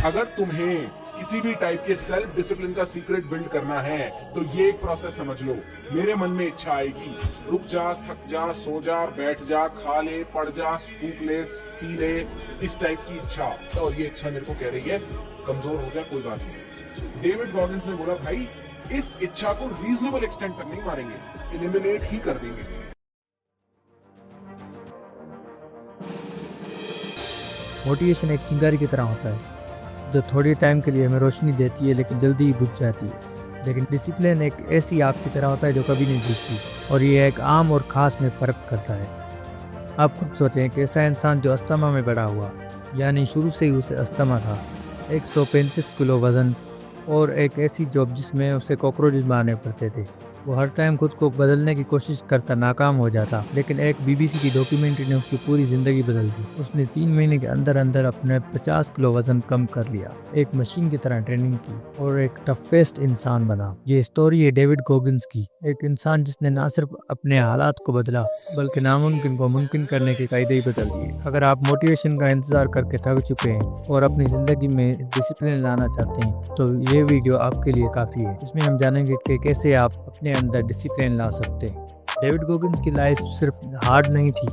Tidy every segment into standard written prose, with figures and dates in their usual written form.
अगर तुम्हें किसी भी टाइप के सेल्फ डिसिप्लिन का सीक्रेट बिल्ड करना है तो ये एक प्रोसेस समझ लो। मेरे मन में इच्छा आएगी, रुक जा, थक जा, सो जा, बैठ जा, खा ले, पढ़ जा, फूक ले, पी ले, इस टाइप की इच्छा। और ये इच्छा मेरे को कह रही है कमजोर हो जा, कोई बात नहीं। डेविड गॉगिंस ने बोला भाई इस इच्छा को रीजनेबल एक्सटेंट तक नहीं मारेंगे, एलिमिनेट ही कर देंगे। मोटिवेशन एक चिंगारी की तरह होता है जो थोड़ी टाइम के लिए हमें रोशनी देती है लेकिन जल्दी ही बुझ जाती है। लेकिन डिसिप्लिन एक ऐसी आग की तरह होता है जो कभी नहीं बुझती, और ये एक आम और ख़ास में फ़र्क करता है। आप खुद सोचें कि ऐसा इंसान जो अस्थमा में बड़ा हुआ, यानी शुरू से ही उसे अस्थमा था, 135 किलो वज़न और एक ऐसी जॉब जिसमें उसे कॉकरोचेस मारने पड़ते थे। वो हर टाइम खुद को बदलने की कोशिश करता नाकाम हो जाता, लेकिन एक बीबीसी की डॉक्यूमेंट्री ने उसकी पूरी ज़िंदगी बदल दी। उसने 3 महीने के अंदर अंदर अपने 50 किलो वज़न कम कर लिया, एक मशीन की तरह ट्रेनिंग की और एक टफेस्ट इंसान बना। ये स्टोरी है डेविड गॉगिंस की, एक इंसान जिसने ना सिर्फ अपने हालात को बदला बल्कि नामुमकिन को मुमकिन करने के कायदे ही बदल दिए। अगर आप मोटिवेशन का इंतजार करके थक चुके हैं और अपनी ज़िंदगी में डिसिप्लिन लाना चाहते हैं तो ये वीडियो आपके लिए काफ़ी है। इसमें हम जानेंगे कि कैसे आप अपने अंदर डिसिप्लिन ला सकते हैं। डेविड गॉगिंस की लाइफ सिर्फ हार्ड नहीं थी।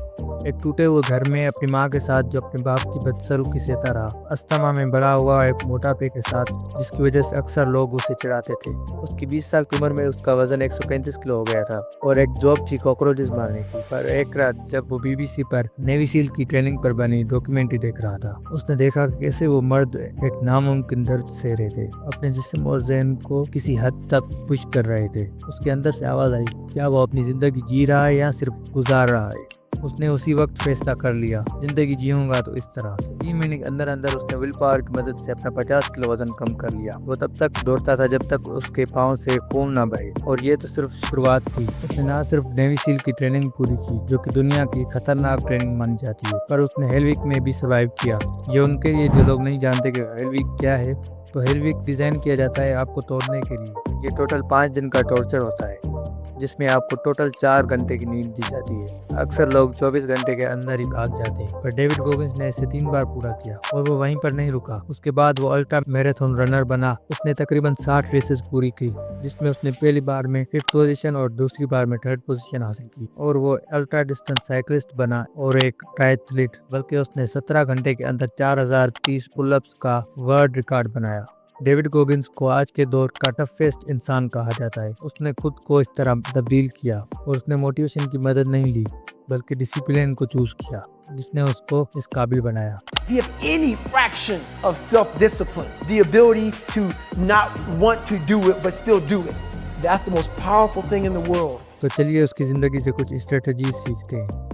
एक टूटे हुए घर में अपनी माँ के साथ जो अपने बाप की बदसलूकी सहता रहा, अस्थमा में बड़ा हुआ, एक मोटापे के साथ जिसकी वजह से अक्सर लोग उसे चिढ़ाते थे। उसकी 20 साल की उम्र में उसका वजन 135 किलो हो गया था और एक जॉब थी कॉकरोचेस मारने की। पर एक रात जब वो बीबीसी पर नेवी सील की ट्रेनिंग पर बनी डॉक्यूमेंट्री देख रहा था, उसने देखा कि कैसे वो मर्द एक नामुमकिन दर्द सह रहे थे, अपने जिस्म और ज़हन को किसी हद तक पुश कर रहे थे। उसके अंदर से आवाज़ आई, क्या वो अपनी ज़िंदगी जी रहा है या सिर्फ गुजार रहा है? उसने उसी वक्त फैसला कर लिया, जिंदगी जीऊंगा तो इस तरह से। 3 महीने के अंदर अंदर उसने विल पावर की मदद से अपना 50 किलो वजन कम कर लिया। वो तब तक दौड़ता था जब तक उसके पाँव से खून ना बहे, और ये तो सिर्फ शुरुआत थी। उसने ना सिर्फ नेवी सील की ट्रेनिंग पूरी की जो कि दुनिया की खतरनाक ट्रेनिंग मानी जाती है, पर उसने हेल वीक में भी सर्वाइव किया। ये उनके लिए जो लोग नहीं जानते कि हेल वीक क्या है, तो हेल वीक डिजाइन किया जाता है आपको तोड़ने के लिए। ये टोटल 5 दिन का टॉर्चर होता है जिसमें आपको टोटल 4 घंटे की नींद दी जाती है। अक्सर लोग 24 घंटे के अंदर ही भाग जाते हैं, पर डेविड गॉगिंस ने इसे 3 बार पूरा किया और वो वहीं पर नहीं रुका। उसके बाद वो अल्ट्रा मैराथन रनर बना। उसने तकरीबन 60 रेसेस पूरी की, जिसमें उसने पहली बार में 5th पोजीशन और दूसरी बार में 3rd पोजीशन हासिल की, और वो अल्ट्रा डिस्टेंस साइकिलिस्ट बना और एक ट्रायथलीट। बल्कि उसने 17 घंटे के अंदर 4030 पुलअप्स का वर्ल्ड रिकॉर्ड बनाया। डेविड गॉगिंस को आज के दौर का टफेस्ट इंसान कहा जाता है। उसने खुद को इस तरह तब्दील किया और उसने मोटिवेशन की मदद नहीं ली बल्कि डिसिप्लिन को चूज किया, जिसने उसको इस काबिल बनाया। If you have any fraction of self-discipline, the ability to not want to do it but still do it, that's the most powerful thing in the world. तो चलिए उसकी जिंदगी से कुछ स्ट्रेटजी सीखते हैं।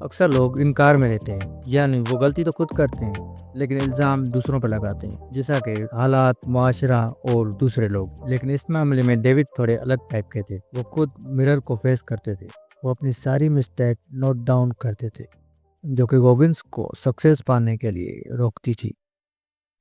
अक्सर लोग इनकार में रहते हैं, यानी वो गलती तो खुद करते हैं लेकिन इल्ज़ाम दूसरों पर लगाते हैं, जैसा कि हालात, मुआशरा और दूसरे लोग। लेकिन इस मामले में डेविड थोड़े अलग टाइप के थे। वो खुद मिरर को फेस करते थे। वो अपनी सारी मिस्टेक नोट डाउन करते थे, जो कि गॉगिंस को सक्सेस पाने के लिए रोकती थी।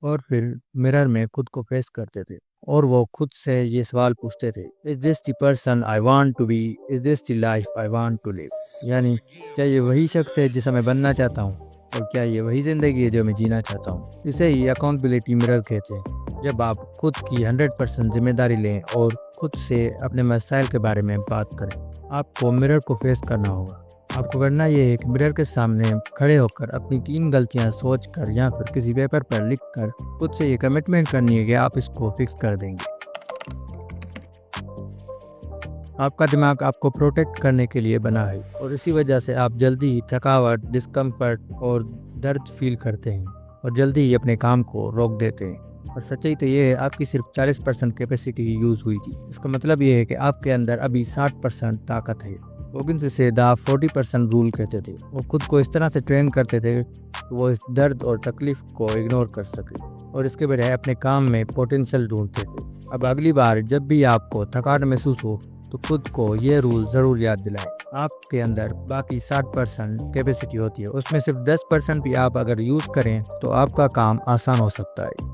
और फिर मिरर में खुद को फेस करते थे और वो खुद से ये सवाल पूछते थे, is this the person I want to be? Is this the life I want to live? यानी क्या ये वही शख्स है जिसे मैं बनना चाहता हूँ, और क्या ये वही ज़िंदगी है जो मैं जीना चाहता हूँ? इसे ही अकाउंटेबिलिटी मिरर कहते हैं। जब आप खुद की 100% जिम्मेदारी लें और खुद से अपने मसाइल के बारे में बात करें। आपको मिरर को फेस करना होगा। आपको करना ये है कि मिरर के सामने खड़े होकर अपनी 3 गलतियां सोचकर या फिर किसी पेपर पर लिखकर खुद से ये कमिटमेंट करनी है कि आप इसको फिक्स कर देंगे। आपका दिमाग आपको प्रोटेक्ट करने के लिए बना है और इसी वजह से आप जल्दी ही थकावट, डिस्कम्फर्ट और दर्द फील करते हैं और जल्दी ही अपने काम को रोक देते हैं। और सच्चाई तो ये है, आपकी सिर्फ 40% कैपेसिटी यूज़ हुई थी। इसका मतलब ये है कि आपके अंदर अभी 60% ताकत है। गॉगिंस इसे द 40% रूल कहते थे। वो खुद को इस तरह से ट्रेन करते थे कि वो इस दर्द और तकलीफ को इग्नोर कर सके और इसके बजाय अपने काम में पोटेंशियल ढूंढते थे। अब अगली बार जब भी आपको थकान महसूस हो तो खुद को ये रूल ज़रूर याद दिलाएं। आपके अंदर बाकी 60% कैपेसिटी होती है, उसमें सिर्फ 10% भी आप अगर यूज़ करें तो आपका काम आसान हो सकता है।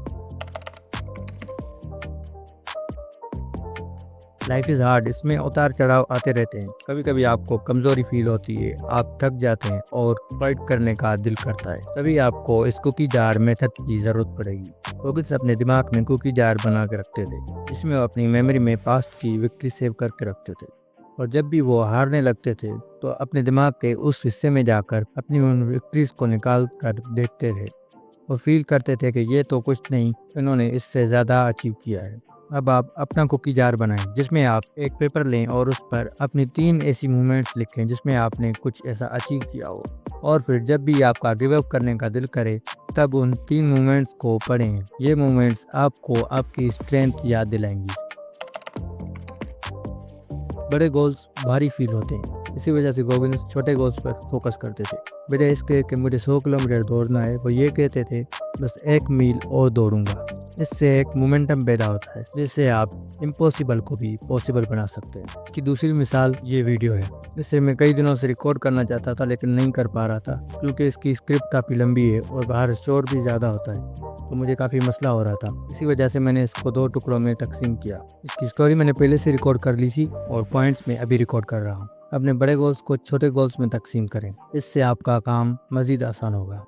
लाइफ इज़ हार्ड, इसमें उतार चढ़ाव आते रहते हैं। कभी कभी आपको कमज़ोरी फील होती है, आप थक जाते हैं और फाइट करने का दिल करता है। तभी आपको इस कुकी जार मेथड की ज़रूरत पड़ेगी। गोगिंस अपने दिमाग में कुकी जार बना के रखते थे। इसमें वो अपनी मेमोरी में पास्ट की विक्ट्री सेव करके रखते थे, और जब भी वो हारने लगते थे तो अपने दिमाग के उस हिस्से में जाकर अपनी उन विक्ट्रीज को निकाल कर देखते थे और फील करते थे कि ये तो कुछ नहीं, इन्होंने इससे ज़्यादा अचीव किया है। अब आप अपना कुकी जार बनाएं, जिसमें आप एक पेपर लें और उस पर अपनी 3 ऐसी मूवमेंट्स लिखें जिसमें आपने कुछ ऐसा अचीव किया हो, और फिर जब भी आपका गिव अप करने का दिल करे तब उन 3 मूवमेंट्स को पढ़ें। ये मूवमेंट्स आपको आपकी स्ट्रेंथ याद दिलाएंगी। बड़े गोल्स भारी फील होते हैं, इसी वजह से गोगिंस छोटे गोल्स पर फोकस करते थे। बजाय इसके कि मुझे 100 किलोमीटर दौड़ना है, वो ये कहते थे बस 1 मील और दौड़ूंगा। इससे एक मोमेंटम पैदा होता है जिससे आप इम्पॉसिबल को भी पॉसिबल बना सकते हैं। इसकी दूसरी मिसाल ये वीडियो है। इससे मैं कई दिनों से रिकॉर्ड करना चाहता था लेकिन नहीं कर पा रहा था, क्योंकि इसकी स्क्रिप्ट काफ़ी लंबी है और बाहर शोर भी ज़्यादा होता है, तो मुझे काफ़ी मसला हो रहा था। इसी वजह से मैंने इसको 2 टुकड़ों में तकसीम किया। इसकी स्टोरी मैंने पहले से रिकॉर्ड कर ली थी और पॉइंट्स में अभी रिकॉर्ड कर रहा हूँ। अपने बड़े गोल्स को छोटे गोल्स में तकसीम करें, इससे आपका काम मज़ीद आसान होगा।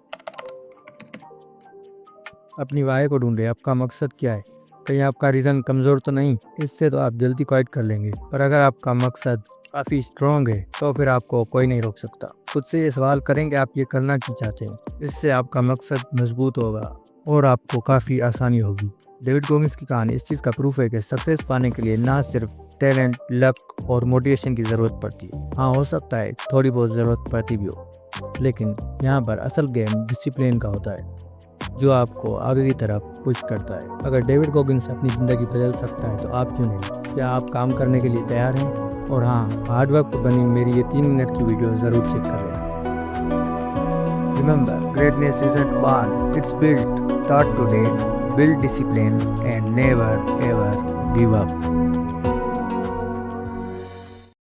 अपनी वाई को ढूंढें, आपका मकसद क्या है? कहीं आपका रीज़न कमज़ोर तो नहीं? इससे तो आप जल्दी क्वाइट कर लेंगे। पर अगर आपका मकसद काफ़ी स्ट्रॉन्ग है तो फिर आपको कोई नहीं रोक सकता। खुद से ये सवाल करें कि आप ये करना क्यों चाहते हैं। इससे आपका मकसद मजबूत होगा और आपको काफ़ी आसानी होगी। डेविड गोगिंस की कहानी इस चीज़ का प्रूफ है कि सक्सेस पाने के लिए ना सिर्फ टैलेंट, लक और मोटिवेशन की ज़रूरत पड़ती है। हाँ, हो सकता है थोड़ी बहुत ज़रूरत पड़ती भी हो, लेकिन यहाँ पर असल गेम डिसिप्लिन का होता है, जो आपको आगे की तरफ पुश करता है। अगर डेविड गोगिंस अपनी ज़िंदगी बदल सकता है तो आप क्यों नहीं? क्या आप काम करने के लिए तैयार हैं? और हाँ, हार्डवर्क पर बनी मेरी ये 3 मिनट की वीडियो ज़रूर चेक कर लेना। Remember, greatness isn't born, it's built. Start today, build discipline and never ever give up.